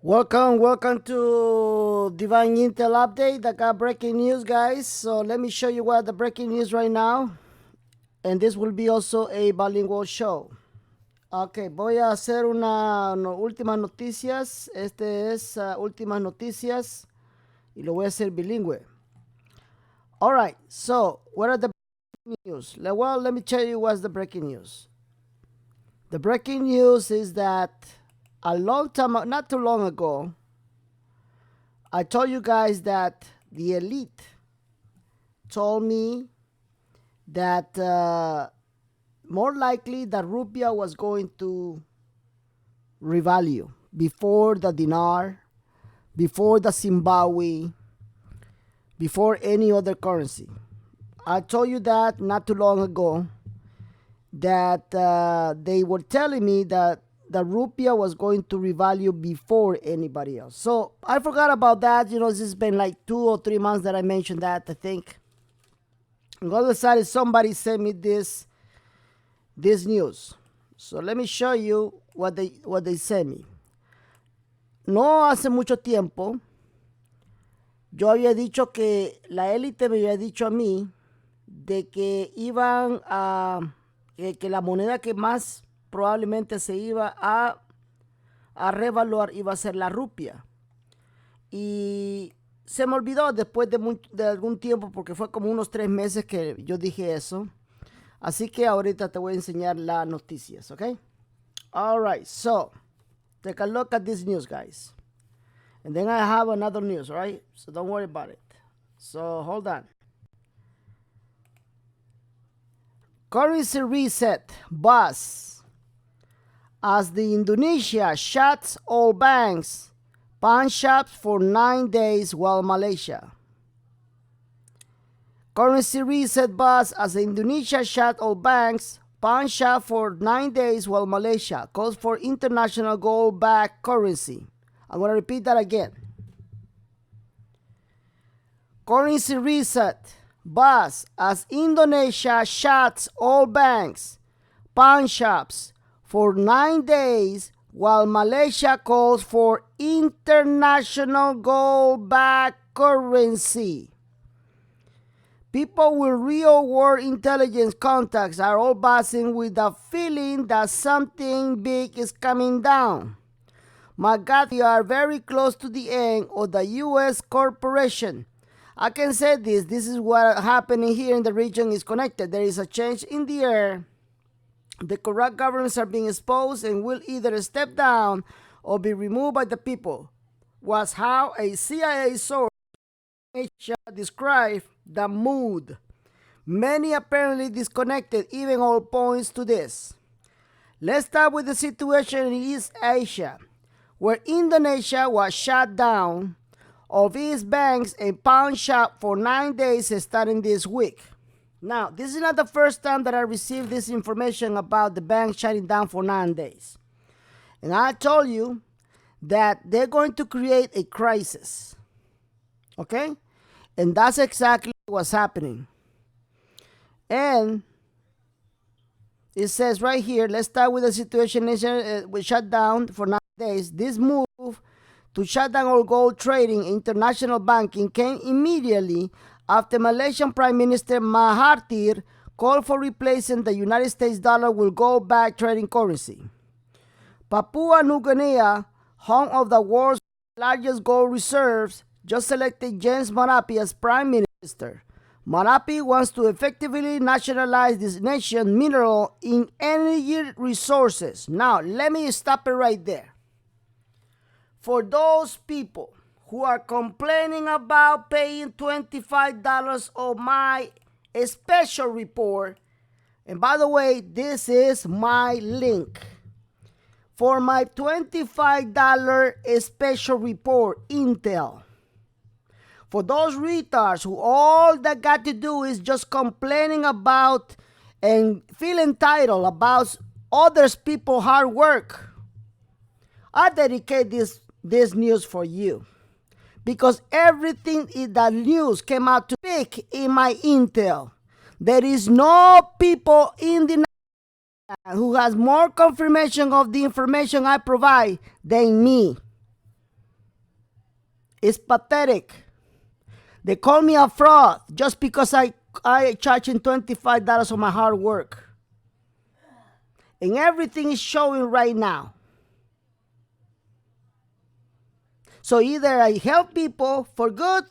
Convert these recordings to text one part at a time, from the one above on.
Welcome to Divine Intel Update. I got breaking news, guys. So let me show you what the breaking news right now. And this will be also a bilingual show. Ok, voy a hacer últimas noticias. Este es últimas noticias. Y lo voy a hacer bilingüe. Alright, so what are the breaking news? Well, let me tell you what's the breaking news. The breaking news is that a long time, not too long ago, I told you guys that the elite told me that more likely the rupiah was going to revalue before the dinar, before the Zimbabwe, before any other currency. I told you that not too long ago, that they were telling me that the rupiah was going to revalue before anybody else. So I forgot about that. You know, it's been like 2 or 3 months that I mentioned that, I think. And all of a sudden, somebody sent me this news. So let me show you what they sent me. No hace mucho tiempo, yo había dicho que la élite me había dicho a mí de que iban a que la moneda que más probablemente se iba a revaluar iba a ser la rupia. Y se me olvidó después de algún tiempo, porque fue como unos 3 meses que yo dije eso. Así que ahorita te voy a enseñar las noticias, ¿ok? Alright, so take a look at this news, guys. And then I have another news, alright? So don't worry about it. So hold on. Currency reset buzz as the Indonesia shuts all banks, pawn shops for 9 days while Malaysia. Currency reset buzz as Indonesia shut all banks, pawn shop for 9 days while Malaysia calls for international gold-backed currency. I'm going to repeat that again. Currency reset buzz as Indonesia shuts all banks, pawn shops for 9 days while Malaysia calls for international gold-backed currency. People with real-world intelligence contacts are all buzzing with the feeling that something big is coming down. My God, we are very close to the end of the U.S. corporation. I can say this is what happening here in the region is connected. There is a change in the air. The corrupt governments are being exposed and will either step down or be removed by the people, was how a CIA source described the mood. Many apparently disconnected, even all points to this. Let's start with the situation in East Asia, where Indonesia was shut down of its banks and pawn shop for 9 days starting this week. Now, this is not the first time that I received this information about the bank shutting down for 9 days. And I told you that they're going to create a crisis. Okay? And that's exactly what's happening. And it says right here, let's start with the situation we shut down for 9 days. This move to shut down all gold trading, international banking came immediately after Malaysian Prime Minister Mahathir called for replacing the United States dollar with gold-backed trading currency. Papua New Guinea, home of the world's largest gold reserves, just selected James Marape as Prime Minister. Marape wants to effectively nationalize this nation's mineral and energy resources. Now, let me stop it right there. For those people who are complaining about paying $25 of my special report, and by the way, this is my link for my $25 special report, Intel. For those retards who all they got to do is just complaining about and feel entitled about others people's hard work, I dedicate this news for you. Because everything in that news came out to pick in my intel. There is no people in the who has more confirmation of the information I provide than me. It's pathetic. They call me a fraud just because I charging $25 on my hard work. And everything is showing right now. So either I help people for good,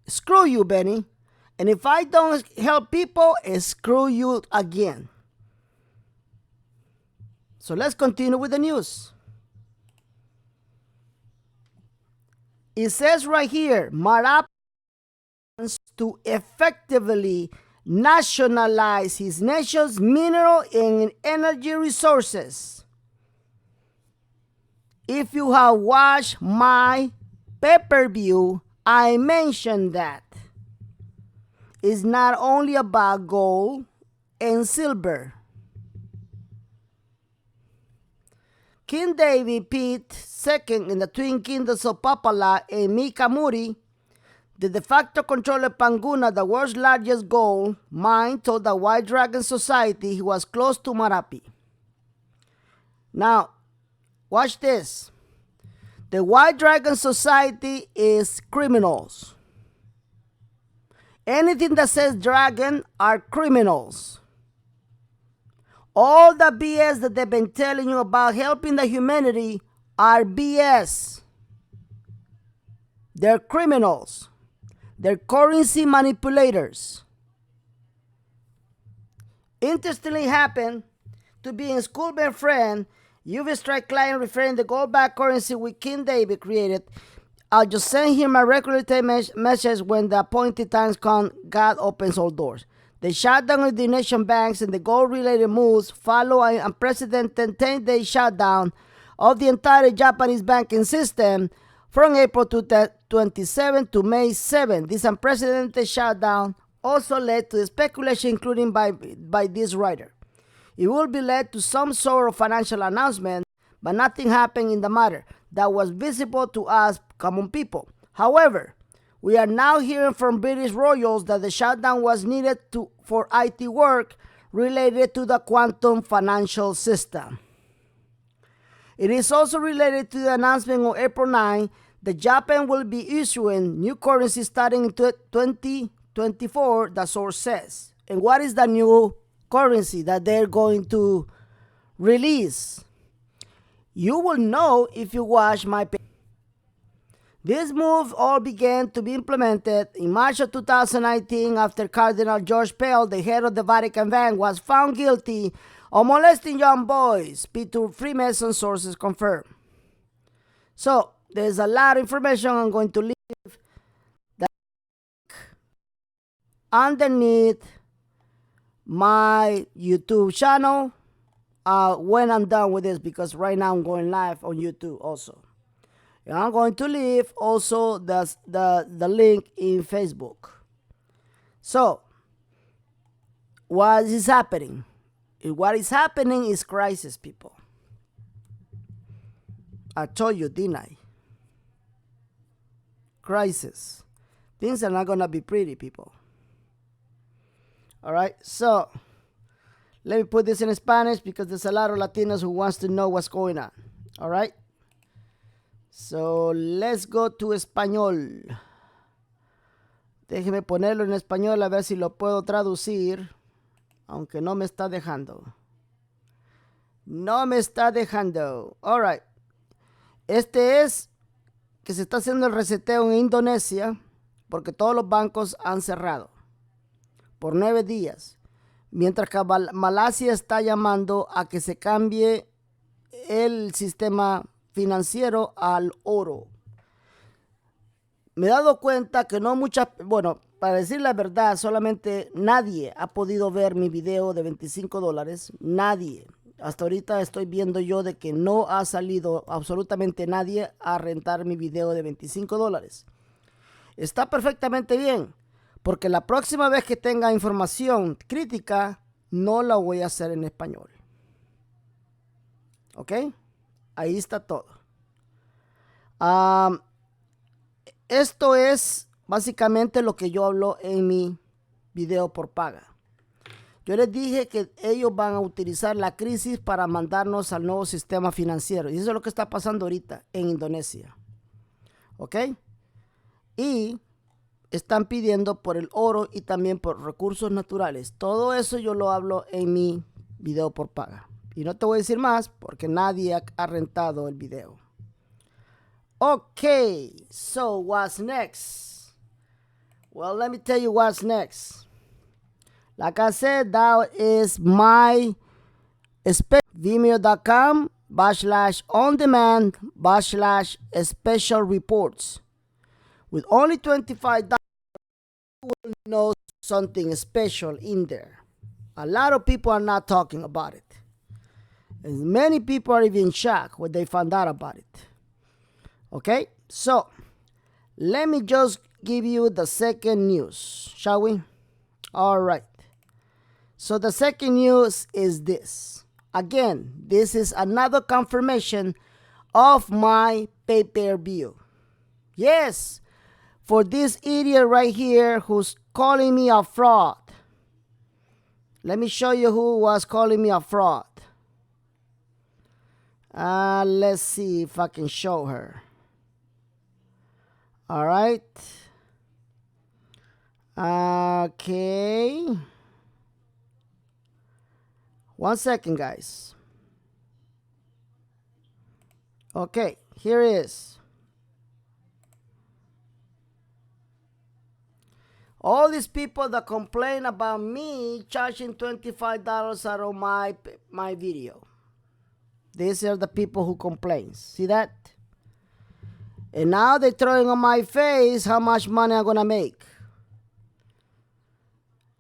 screw you, Benny. And if I don't help people, screw you again. So let's continue with the news. It says right here, Marape wants to effectively nationalize his nation's mineral and energy resources. If you have watched my pay-per-view, I mentioned that it's not only about gold and silver. King David Pete II in the Twin Kingdoms of Papala and Mikamuri, the de facto controller Panguna, the world's largest gold mine, told the White Dragon Society he was close to Marape. Now, watch this. The White Dragon Society is criminals. Anything that says dragon are criminals. All the BS that they've been telling you about helping the humanity are BS. They're criminals. They're currency manipulators. Interestingly happened to be in school, my friend, UV Strike client referring the gold-backed currency with King David created. I'll just send him a regular message when the appointed times come. God opens all doors. The shutdown of the nation banks and the gold-related moves follow an unprecedented 10-day shutdown of the entire Japanese banking system from April 27 to May 7. This unprecedented shutdown also led to speculation, including by this writer. It will be led to some sort of financial announcement, but nothing happened in the matter that was visible to us common people. However, we are now hearing from British royals that the shutdown was needed for IT work related to the quantum financial system. It is also related to the announcement on April 9 that Japan will be issuing new currency starting in 2024, the source says. And what is the new currency that they're going to release? You will know if you watch my page. This move all began to be implemented in March of 2019 after Cardinal George Pell, the head of the Vatican Bank, was found guilty of molesting young boys, P2 Freemason sources confirm. So, there's a lot of information. I'm going to leave the underneath my YouTube channel when I'm done with this, because right now I'm going live on YouTube also. And I'm going to leave also the link in Facebook. So, what is happening? What is happening is crisis, people. I told you, didn't I? Crisis. Things are not going to be pretty, people. All right, so let me put this in Spanish because there's a lot of Latinos who wants to know what's going on. All right. So let's go to español. Déjeme ponerlo en español a ver si lo puedo traducir, aunque no me está dejando. No me está dejando. All right. Este es que se está haciendo el reseteo en Indonesia porque todos los bancos han cerrado por 9 días, mientras que Malasia está llamando a que se cambie el sistema financiero al oro. Me he dado cuenta que no muchas, bueno, para decir la verdad, solamente nadie ha podido ver mi video de $25. Nadie. Hasta ahorita estoy viendo yo de que no ha salido absolutamente nadie a rentar mi video de $25. Está perfectamente bien, porque la próxima vez que tenga información crítica, no la voy a hacer en español. ¿Ok? Ahí está todo. Esto es básicamente lo que yo hablo en mi video por paga. Yo les dije que ellos van a utilizar la crisis para mandarnos al nuevo sistema financiero. Y eso es lo que está pasando ahorita en Indonesia. ¿Ok? y están pidiendo por el oro y también por recursos naturales. Todo eso yo lo hablo en mi video por paga. Y no te voy a decir más porque nadie ha rentado el video. Okay, so what's next? Well, let me tell you what's next. Like I said, that is my vimeo.com/on-demand/special reports. With only $25, you will know something special in there. A lot of people are not talking about it. And many people are even shocked when they found out about it. Okay, so let me just give you the second news, shall we? All right. So the second news is this. Again, this is another confirmation of my pay-per-view. Yes, for this idiot right here who's calling me a fraud. Let me show you who was calling me a fraud. Let's see if I can show her. All right. Okay. 1 second, guys. Okay, here is. All these people that complain about me charging $25 out of my video. These are the people who complain. See that? And now they're throwing on my face how much money I'm gonna make.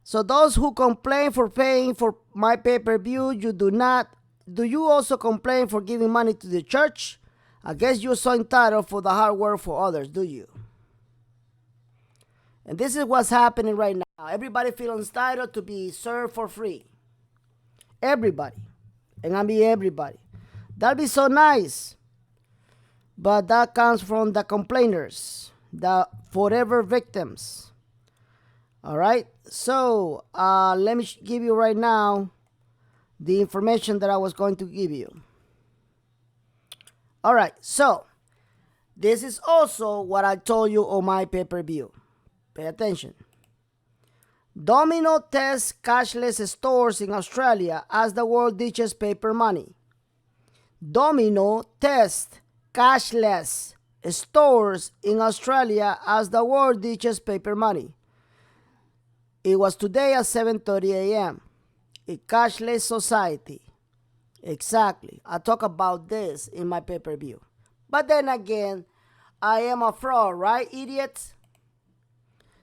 So those who complain for paying for my pay-per-view, do you also complain for giving money to the church? I guess you're so entitled for the hard work for others, do you? And this is what's happening right now. Everybody feels entitled to be served for free. Everybody. And I mean everybody. That'd be so nice. But that comes from the complainers, the forever victims. All right. So let me give you right now the information that I was going to give you. All right. So this is also what I told you on my pay-per-view. Pay attention. Domino tests cashless stores in Australia as the world ditches paper money. Domino tests cashless stores in Australia as the world ditches paper money. It was today at 7:30 a.m. A cashless society. Exactly. I talk about this in my pay-per-view. But then again, I am a fraud, right, idiots?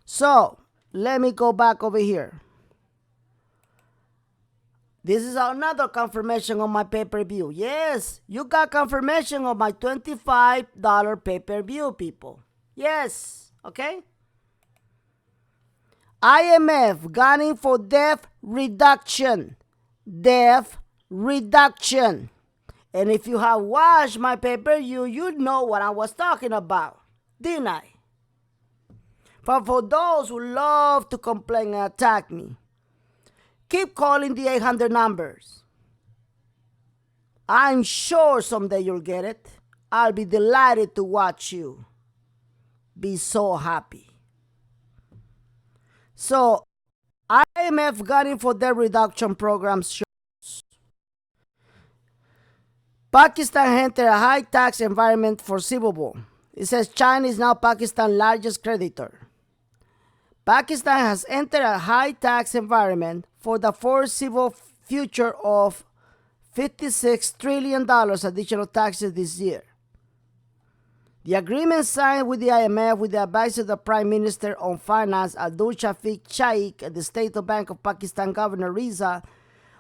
So, let me go back over here. This is another confirmation on my pay-per-view. Yes, you got confirmation of my $25 pay-per-view, people. Yes, okay? IMF gunning for debt reduction. Debt reduction. And if you have watched my pay-per-view, you know what I was talking about, didn't I? But for those who love to complain and attack me, keep calling the 800 numbers. I'm sure someday you'll get it. I'll be delighted to watch you be so happy. So, IMF gunning for debt reduction programs shows Pakistan entered a high tax environment foreseeable. It says China is now Pakistan's largest creditor. Pakistan has entered a high tax environment for the foreseeable future of $56 trillion additional taxes this year. The agreement signed with the IMF with the advice of the Prime Minister on Finance Abdul Shafiq Shaikh and the State Bank of Pakistan Governor Riza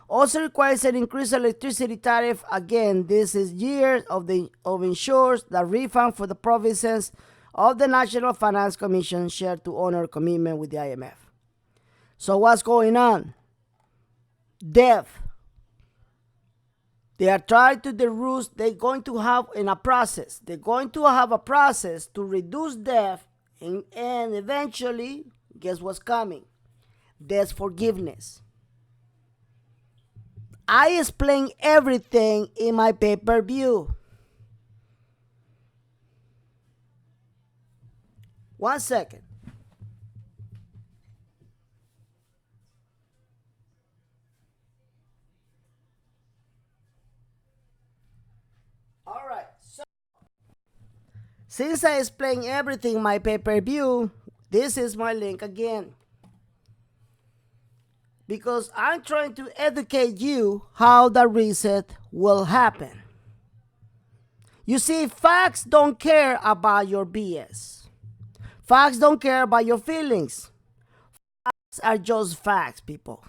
also requires an increased electricity tariff. Again, this is years of ensures the refund for the provinces of the National Finance Commission share to honor commitment with the IMF. So what's going on? Debt. They are trying to reduce. They're going to have a process to reduce debt, and eventually, guess what's coming? Debt forgiveness. I explain everything in my pay-per-view. 1 second. All right. So, since I explained everything my pay-per-view, this is my link again. Because I'm trying to educate you how the reset will happen. You see, facts don't care about your BS. Facts don't care about your feelings. Facts are just facts, people.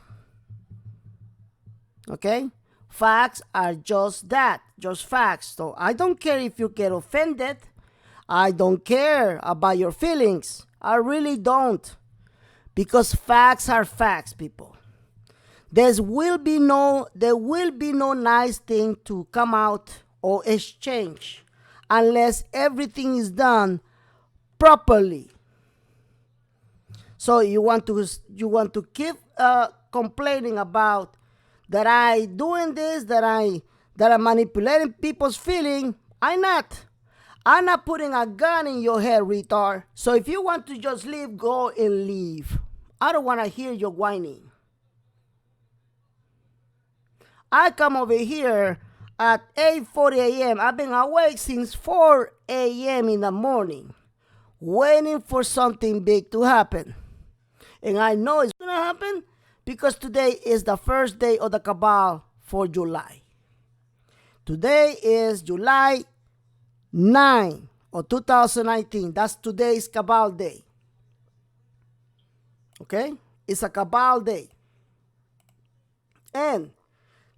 Okay? Facts are just that, just facts. So I don't care if you get offended. I don't care about your feelings. I really don't. Because facts are facts, people. There will be no nice thing to come out or exchange unless everything is done properly. So you want to keep complaining about that I doing this, that I'm manipulating people's feeling. I'm not putting a gun in your head, retard. So if you want to just leave, go and leave. I don't want to hear your whining. I come over here at 8:40 a.m. I've been awake since 4 a.m. in the morning, waiting for something big to happen. And I know it's going to happen because today is the first day of the cabal for July. Today is July 9 of 2019. That's today's cabal day. Okay? It's a cabal day. And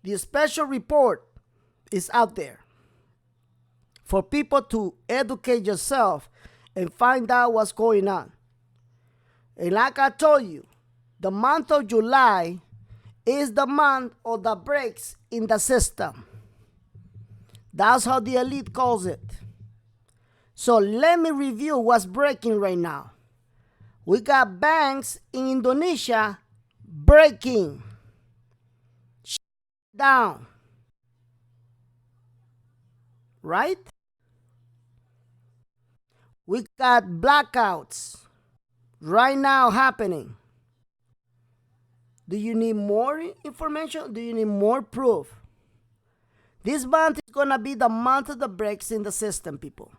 the special report is out there for people to educate yourself and find out what's going on. And like I told you, the month of July is the month of the breaks in the system. That's how the elite calls it. So let me review what's breaking right now. We got banks in Indonesia breaking down, right? We got blackouts right now happening. Do you need more information? Do you need more proof? This month is gonna be the month of the breaks in the system, people.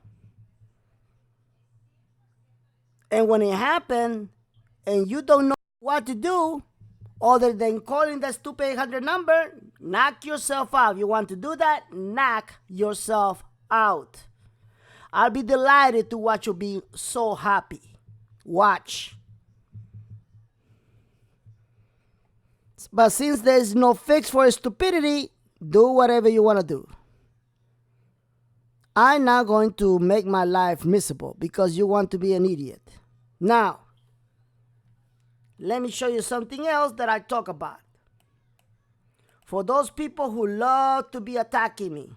And when it happens and you don't know what to do other than calling the stupid 800 number, knock yourself out. You want to do that? Knock yourself out. I'll be delighted to watch you be so happy. Watch. But since there's no fix for stupidity, do whatever you want to do. I'm not going to make my life miserable because you want to be an idiot. Now, let me show you something else that I talk about. For those people who love to be attacking me,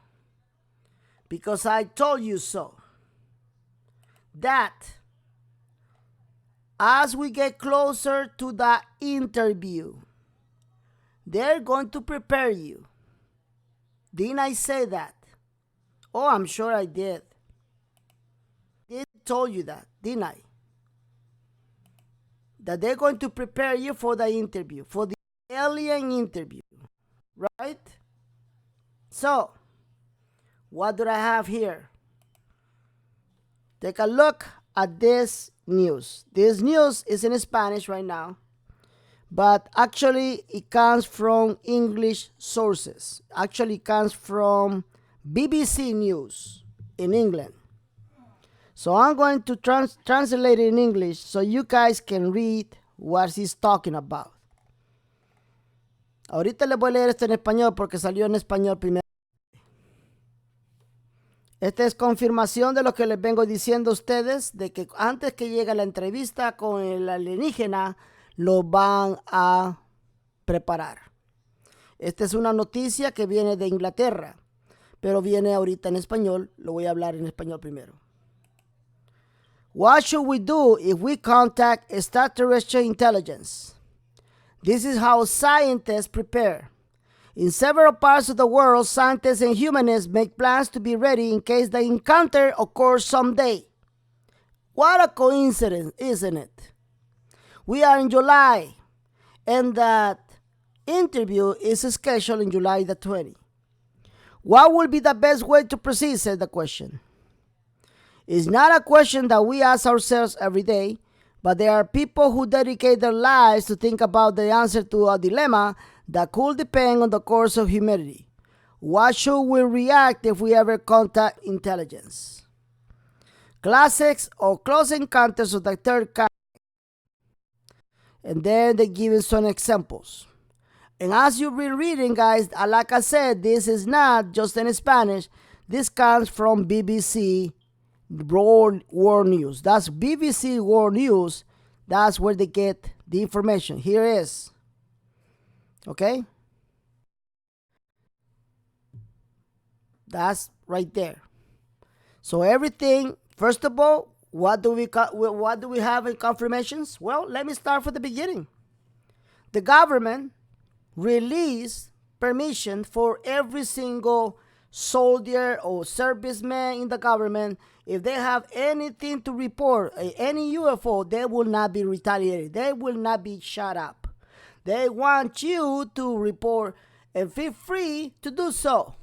because I told you so, that as we get closer to the interview, they're going to prepare you. Didn't I say that? Oh, I'm sure I did. I told you that, didn't I? That they're going to prepare you for the interview, for the alien interview, right? So, what do I have here? Take a look at this news. This news is in Spanish right now, but actually it comes from English sources. Actually, it comes from BBC News in England. So I'm going to translate it in English so you guys can read what he's talking about. Ahorita les voy a leer esto en español porque salió en español primero. Esta es confirmación de lo que les vengo diciendo a ustedes, de que antes que llegue la entrevista con el alienígena, lo van a preparar. Esta es una noticia que viene de Inglaterra, pero viene ahorita en español. Lo voy a hablar en español primero. What should we do if we contact extraterrestrial intelligence? This is how scientists prepare. In several parts of the world, scientists and humanists make plans to be ready in case the encounter occurs someday. What a coincidence, isn't it? We are in July, and that interview is scheduled in July the 20th. What will be the best way to proceed, said the question. It's not a question that we ask ourselves every day, but there are people who dedicate their lives to think about the answer to a dilemma that could depend on the course of humanity. What should we react if we ever contact intelligence? Classics or close encounters of the third kind. And then they give some examples. And as you've been reading, guys, like I said, this is not just in Spanish. This comes from BBC World News. That's BBC World News. That's where they get the information. Here it is. Okay? That's right there. So everything, first of all, what do we have in confirmations? Well, let me start from the beginning. The government released permission for every single soldier or serviceman in the government. If they have anything to report, any UFO, they will not be retaliated. They will not be shut up. They want you to report and feel free to do so.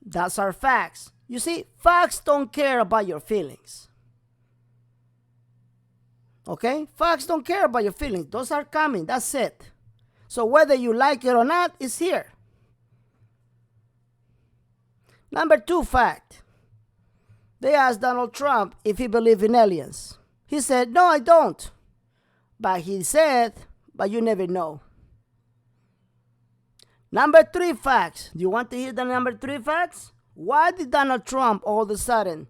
That's our facts. You see, facts don't care about your feelings. Okay? Facts don't care about your feelings. Those are coming. That's it. So whether you like it or not, it's here. Number 2 fact. They asked Donald Trump if he believed in aliens. He said, no, I don't. But he said, but you never know. Number 3 facts. Do you want to hear the number 3 facts? Why did Donald Trump all of a sudden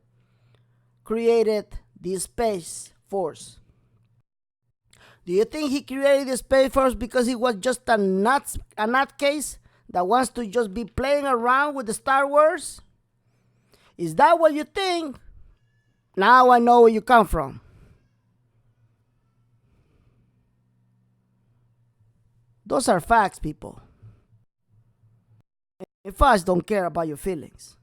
created the Space Force? Do you think he created the Space Force because he was just a nutcase that wants to just be playing around with the Star Wars? Is that what you think? Now I know where you come from. Those are facts, people. And facts don't care about your feelings.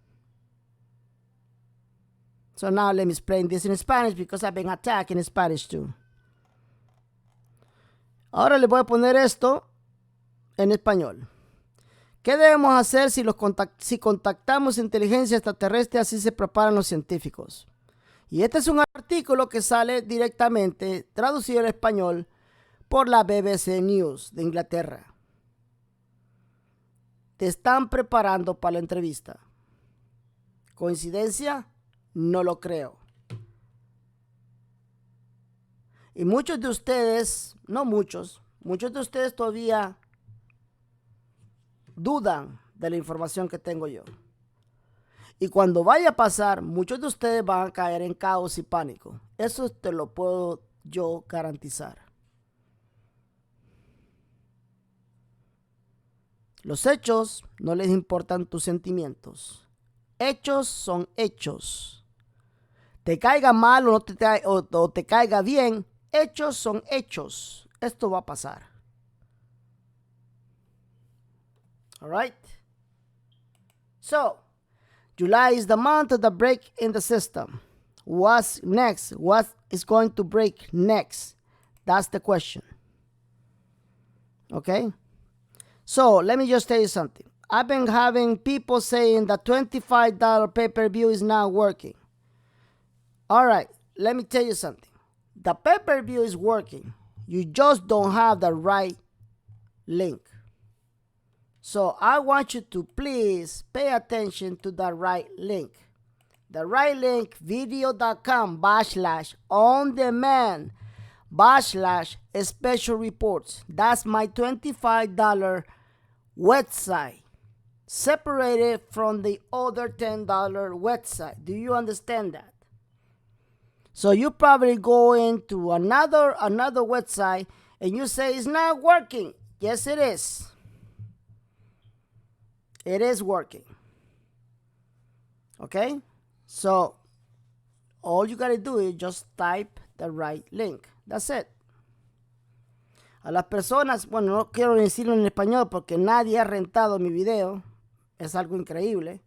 So now let me explain this in Spanish because I've been attacked in Spanish too. Ahora le voy a poner esto en español. ¿Qué debemos hacer si contactamos inteligencia extraterrestre? Así se preparan los científicos. Y este es un artículo que sale directamente, traducido al español, por la BBC News de Inglaterra. Te están preparando para la entrevista. ¿Coincidencia? No lo creo. Y muchos de ustedes, no muchos de ustedes todavía dudan de la información que tengo yo. Y cuando vaya a pasar, muchos de ustedes van a caer en caos y pánico. Eso te lo puedo yo garantizar. Los hechos no les importan tus sentimientos. Hechos son hechos. Te caiga mal o te caiga bien, hechos son hechos. Esto va a pasar. All right? So, July is the month of the break in the system. What's next? What is going to break next? That's the question. Okay? So, let me just tell you something. I've been having people saying the $25 pay-per-view is not working. All right, let me tell you something. The pay-per-view is working. You just don't have the right link. So I want you to please pay attention to the right link. The right link, video.com/on-demand/special reports. That's my $25 website, separated from the other $10 website. Do you understand that? So you probably go into another website and you say it's not working. Yes, it is. It is working. Okay? So all you gotta do is just type the right link. That's it. A las personas, bueno, no quiero decirlo en español porque nadie ha rentado mi video. Es algo increíble.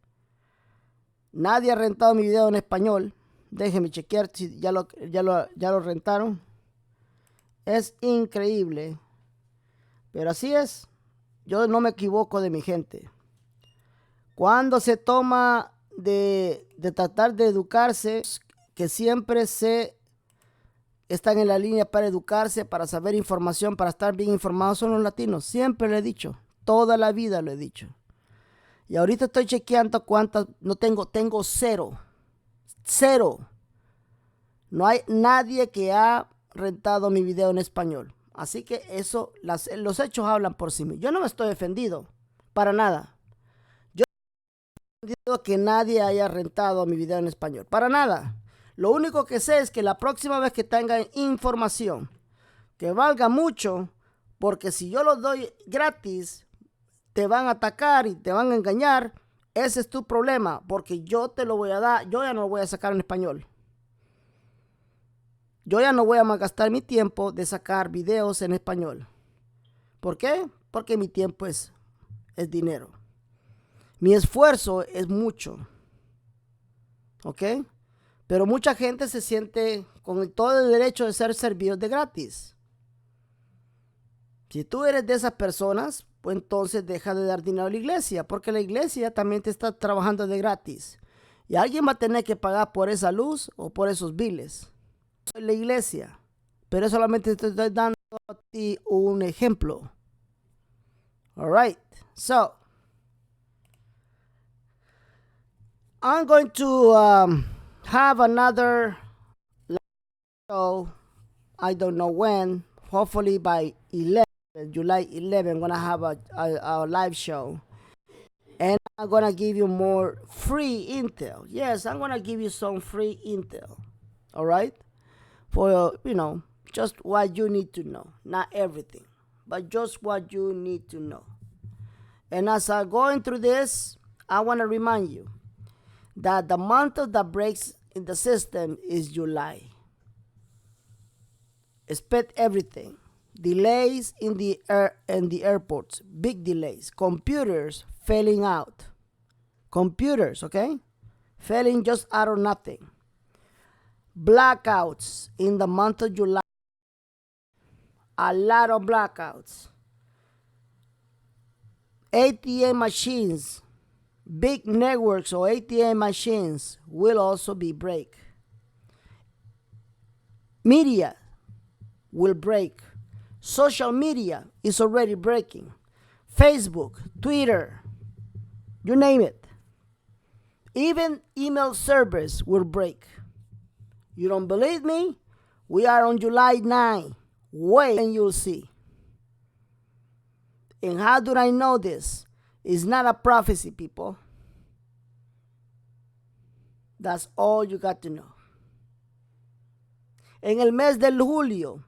Nadie ha rentado mi video en español. Déjenme chequear si ya lo rentaron. Es increíble. Pero así es. Yo no me equivoco de mi gente. Cuando se toma de tratar de educarse, que siempre están en la línea para educarse, para saber información, para estar bien informados, son los latinos. Siempre lo he dicho. Toda la vida lo he dicho. Y ahorita estoy chequeando cuántas. No tengo cero. Cero. No hay nadie que ha rentado mi video en español. Así que eso, los hechos hablan por sí mismos. Yo no me estoy defendido. Para nada. Yo no he defendido que nadie haya rentado mi video en español. Para nada. Lo único que sé es que la próxima vez que tengan información que valga mucho, porque si yo lo doy gratis, te van a atacar y te van a engañar. Ese es tu problema, porque yo te lo voy a dar. Yo ya no lo voy a sacar en español. Yo ya no voy a malgastar mi tiempo de sacar videos en español. ¿Por qué? Porque mi tiempo es dinero. Mi esfuerzo es mucho. ¿Ok? Pero mucha gente se siente con todo el derecho de ser servidos de gratis. Si tú eres de esas personas, pues entonces deja de dar dinero a la iglesia, porque la iglesia también te está trabajando de gratis. Y alguien va a tener que pagar por esa luz o por esos biles. Soy la iglesia, pero solamente te estoy dando a ti un ejemplo. All right, so I'm going to have another live show. I don't know when. Hopefully by July 11, I'm gonna have a live show, and I'm gonna give you more free intel. Yes, I'm gonna give you some free intel. All right. For, just what you need to know. Not everything, but just what you need to know. And as I'm going through this, I want to remind you that the month that breaks in the system is July. Expect everything. Delays in the airports. Big delays. Computers failing out. Computers, okay? Failing just out of nothing. Blackouts in the month of July. A lot of blackouts. ATM machines, big networks or ATM machines will also be break. Media will break. Social media is already breaking. Facebook, Twitter, you name it. Even email servers will break. You don't believe me? We are on July 9. Wait and you'll see. And how do I know this? It's not a prophecy, people. That's all you got to know. En el mes de julio,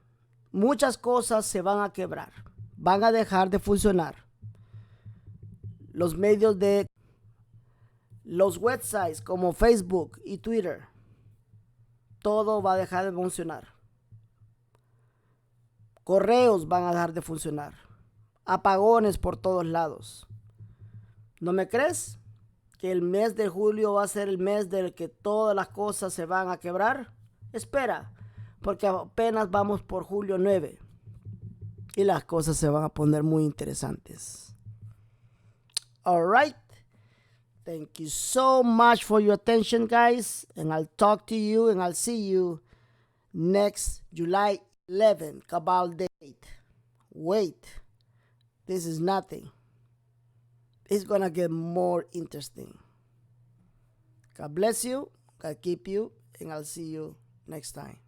muchas cosas se van a quebrar. Van a dejar de funcionar. Los medios los websites como Facebook y Twitter, todo va a dejar de funcionar. Correos van a dejar de funcionar. Apagones por todos lados. ¿No me crees que el mes de julio va a ser el mes del que todas las cosas se van a quebrar? Espera, porque apenas vamos por julio 9 y las cosas se van a poner muy interesantes. All right. Thank you so much for your attention, guys. And I'll talk to you and I'll see you next July 11, Cabal date. Wait, this is nothing. It's going to get more interesting. God bless you. God keep you. And I'll see you next time.